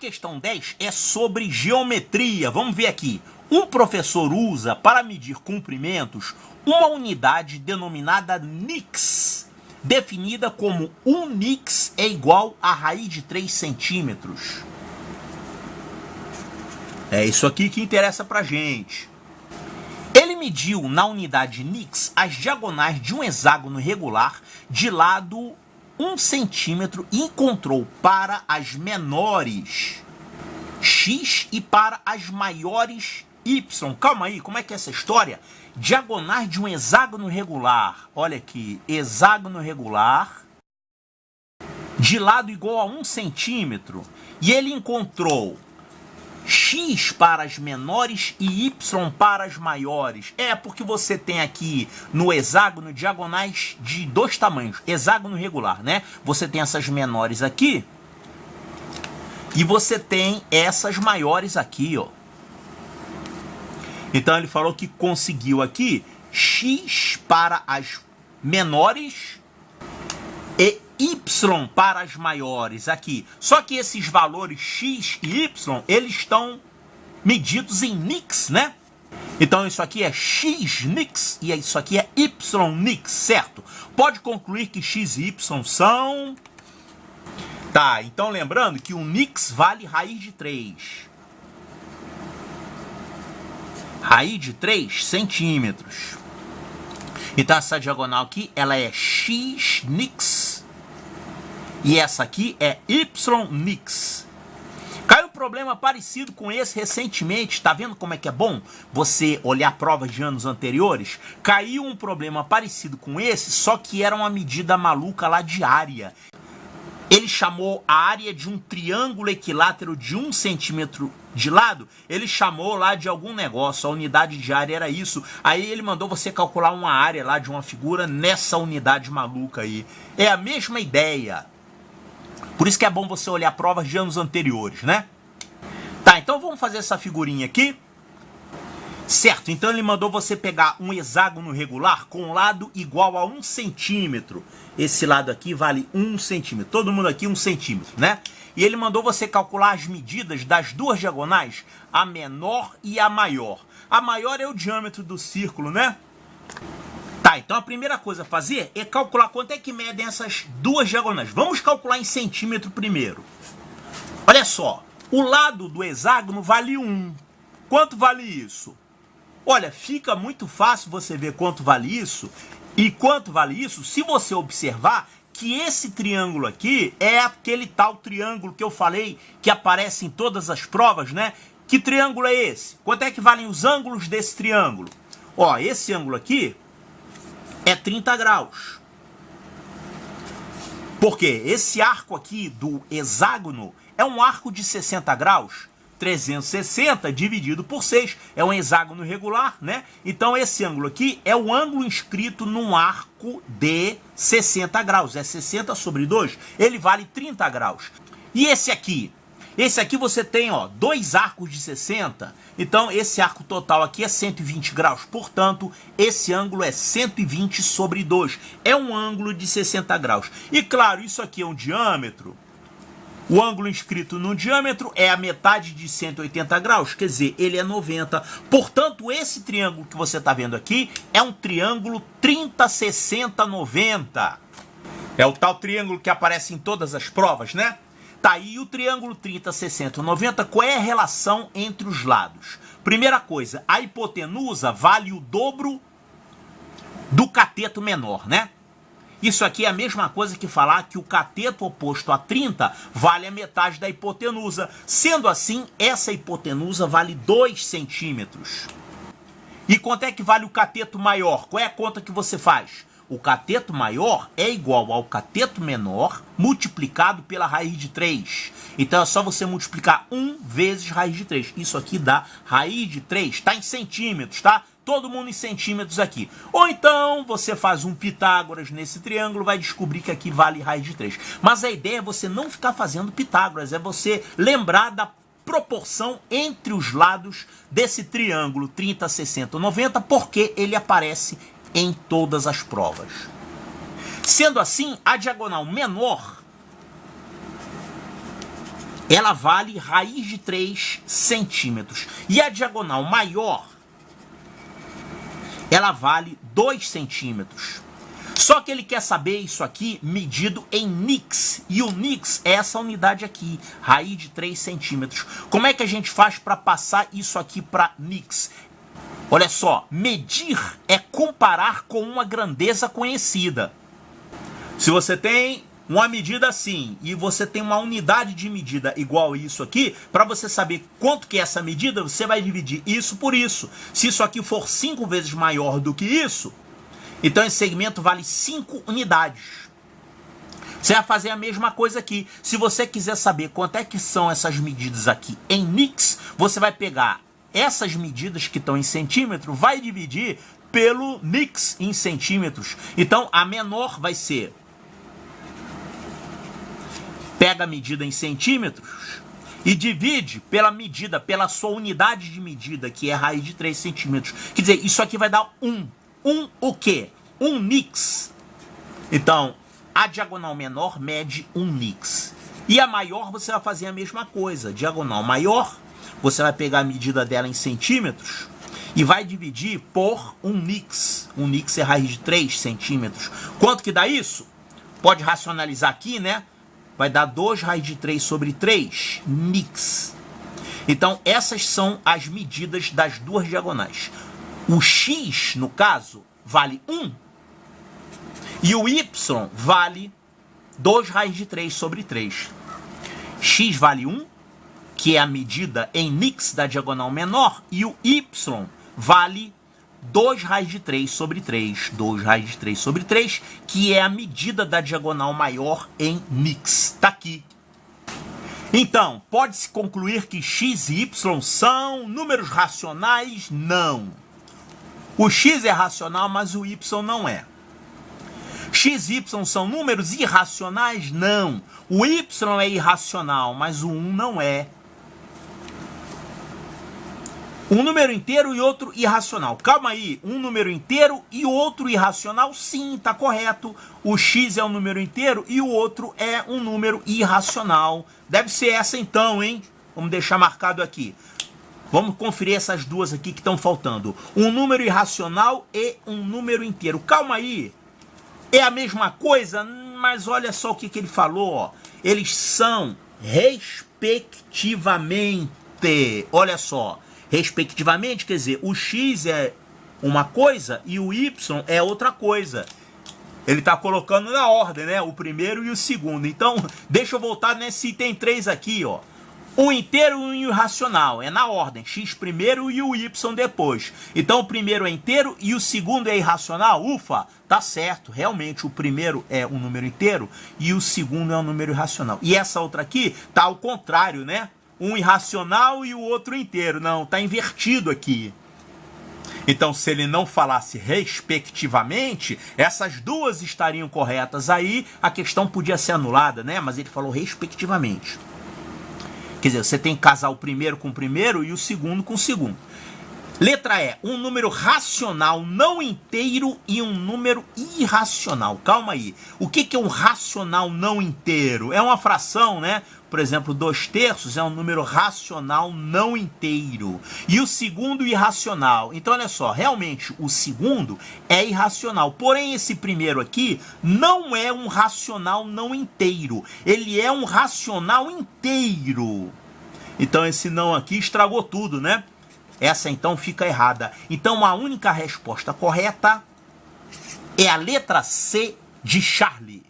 questão 10 é sobre geometria. Vamos ver aqui. Um professor usa para medir comprimentos uma unidade denominada nix, definida como 1 nix é igual a raiz de 3 centímetros. É isso aqui que interessa pra gente. Ele mediu na unidade nix as diagonais de um hexágono regular de lado 1 centímetro e encontrou para as menores x e para as maiores y. Calma aí, como é que é essa história? Diagonais de um hexágono regular. Olha aqui, hexágono regular de lado igual a 1 centímetro. E ele encontrou x para as menores e y para as maiores. É porque você tem aqui no hexágono diagonais de 2 tamanhos. Hexágono regular, né? Você tem essas menores aqui e você tem essas maiores aqui, ó. Então ele falou que conseguiu aqui x para as menores e y para as maiores aqui. Só que esses valores x e y, eles estão medidos em nix, né? Então isso aqui é x nix e isso aqui é y nix, certo? Pode concluir que x e y são... Tá, então lembrando que o nix vale raiz de 3. Raiz de 3 centímetros. Então essa diagonal aqui, ela é x nix. E essa aqui é y nix. Caiu um problema parecido com esse recentemente. Tá vendo como é que é bom você olhar provas de anos anteriores? Caiu um problema parecido com esse, só que era uma medida maluca lá de área. Ele chamou a área de um triângulo equilátero de 1 centímetro de lado, ele chamou lá de algum negócio, a unidade de área era isso. Aí ele mandou você calcular uma área lá de uma figura nessa unidade maluca aí. É a mesma ideia. Por isso que é bom você olhar provas de anos anteriores, né? Tá, então vamos fazer essa figurinha aqui. Certo, então ele mandou você pegar um hexágono regular com lado igual a 1 centímetro. Esse lado aqui vale 1 centímetro. Todo mundo aqui 1 centímetro, né? E ele mandou você calcular as medidas das duas diagonais, a menor e a maior. A maior é o diâmetro do círculo, né? Tá, então a primeira coisa a fazer é calcular quanto é que medem essas duas diagonais. Vamos calcular em centímetro primeiro. Olha só, o lado do hexágono vale 1. Quanto vale isso? Olha, fica muito fácil você ver quanto vale isso. E quanto vale isso se você observar que esse triângulo aqui é aquele tal triângulo que eu falei que aparece em todas as provas, né? Que triângulo é esse? Quanto é que valem os ângulos desse triângulo? Ó, esse ângulo aqui é 30 graus. Por quê? Esse arco aqui do hexágono é um arco de 60 graus. 360 dividido por 6 é um hexágono regular, né? Então esse ângulo aqui é o ângulo inscrito num arco de 60 graus. É 60 sobre 2, ele vale 30 graus. E esse aqui? Esse aqui você tem, ó, dois arcos de 60. Então esse arco total aqui é 120 graus. Portanto, esse ângulo é 120 sobre 2. É um ângulo de 60 graus. E claro, isso aqui é um diâmetro. O ângulo inscrito no diâmetro é a metade de 180 graus, quer dizer, ele é 90. Portanto, esse triângulo que você está vendo aqui é um triângulo 30, 60, 90. É o tal triângulo que aparece em todas as provas, né? Tá aí o triângulo 30, 60, 90, qual é a relação entre os lados? Primeira coisa, a hipotenusa vale o dobro do cateto menor, né? Isso aqui é a mesma coisa que falar que o cateto oposto a 30 vale a metade da hipotenusa. Sendo assim, essa hipotenusa vale 2 centímetros. E quanto é que vale o cateto maior? Qual é a conta que você faz? O cateto maior é igual ao cateto menor multiplicado pela raiz de 3. Então é só você multiplicar 1 vezes raiz de 3. Isso aqui dá raiz de 3, está em centímetros, tá? Todo mundo em centímetros aqui. Ou então você faz um Pitágoras nesse triângulo, vai descobrir que aqui vale raiz de 3. Mas a ideia é você não ficar fazendo Pitágoras, é você lembrar da proporção entre os lados desse triângulo 30, 60, 90, porque ele aparece em todas as provas. Sendo assim, a diagonal menor ela vale raiz de 3 centímetros. E a diagonal maior, ela vale 2 centímetros. Só que ele quer saber isso aqui medido em nix. E o nix é essa unidade aqui, raiz de 3 centímetros. Como é que a gente faz para passar isso aqui para nix? Olha só, medir é comparar com uma grandeza conhecida. Se você tem uma medida assim e você tem uma unidade de medida igual a isso aqui, para você saber quanto que é essa medida, você vai dividir isso por isso. Se isso aqui for 5 vezes maior do que isso, então esse segmento vale 5 unidades. Você vai fazer a mesma coisa aqui. Se você quiser saber quanto é que são essas medidas aqui em nix, você vai pegar essas medidas que estão em centímetro, vai dividir pelo nix em centímetros. Então a menor vai ser, pega a medida em centímetros e divide pela medida, pela sua unidade de medida, que é a raiz de 3 centímetros. Quer dizer, isso aqui vai dar 1. O quê? 1 nix. Então, a diagonal menor mede 1 nix. E a maior você vai fazer a mesma coisa. Diagonal maior, você vai pegar a medida dela em centímetros e vai dividir por 1 nix. 1 nix é raiz de 3 centímetros. Quanto que dá isso? Pode racionalizar aqui, né? Vai dar 2 raiz de 3 sobre 3 nix. Então, essas são as medidas das duas diagonais. O x, no caso, vale 1. E o y vale 2 raiz de 3 sobre 3. X vale 1, que é a medida em nix da diagonal menor. E o y vale 2 raiz de 3 sobre 3. 2 raiz de 3 sobre 3, que é a medida da diagonal maior em nix. Está aqui. Então, pode-se concluir que x e y são números racionais? Não. O x é racional, mas o y não é. X e y são números irracionais? Não. O y é irracional, mas o 1 não é. Um número inteiro e outro irracional. Calma aí, um número inteiro e outro irracional? Sim, tá correto. O x é um número inteiro e o outro é um número irracional. Deve ser essa então, hein? Vamos deixar marcado aqui. Vamos conferir essas duas aqui que estão faltando. Um número irracional e um número inteiro. Calma aí. É a mesma coisa, mas olha só o que ele falou. Ó. Eles são respectivamente. Olha só. Respectivamente, quer dizer, o x é uma coisa e o y é outra coisa. Ele está colocando na ordem, né? O primeiro e o segundo. Então, deixa eu voltar nesse item 3 aqui, ó. Um inteiro e um irracional. É na ordem. X primeiro e o Y depois. Então o primeiro é inteiro e o segundo é irracional? Ufa, tá certo. Realmente o primeiro é um número inteiro e o segundo é um número irracional. E essa outra aqui tá ao contrário, né? Um irracional e o outro inteiro. Não, tá invertido aqui. Então, se ele não falasse respectivamente, essas duas estariam corretas. Aí a questão podia ser anulada, né? Mas ele falou respectivamente. Quer dizer, você tem que casar o primeiro com o primeiro e o segundo com o segundo. Letra E, um número racional não inteiro e um número irracional. Calma aí. O que é um racional não inteiro? É uma fração, né? Por exemplo, 2/3 é um número racional não inteiro. E o segundo irracional. Então, olha só, realmente o segundo é irracional. Porém, esse primeiro aqui não é um racional não inteiro. Ele é um racional inteiro. Então, esse não aqui estragou tudo, né? Essa então fica errada. Então a única resposta correta é a letra C de Charlie.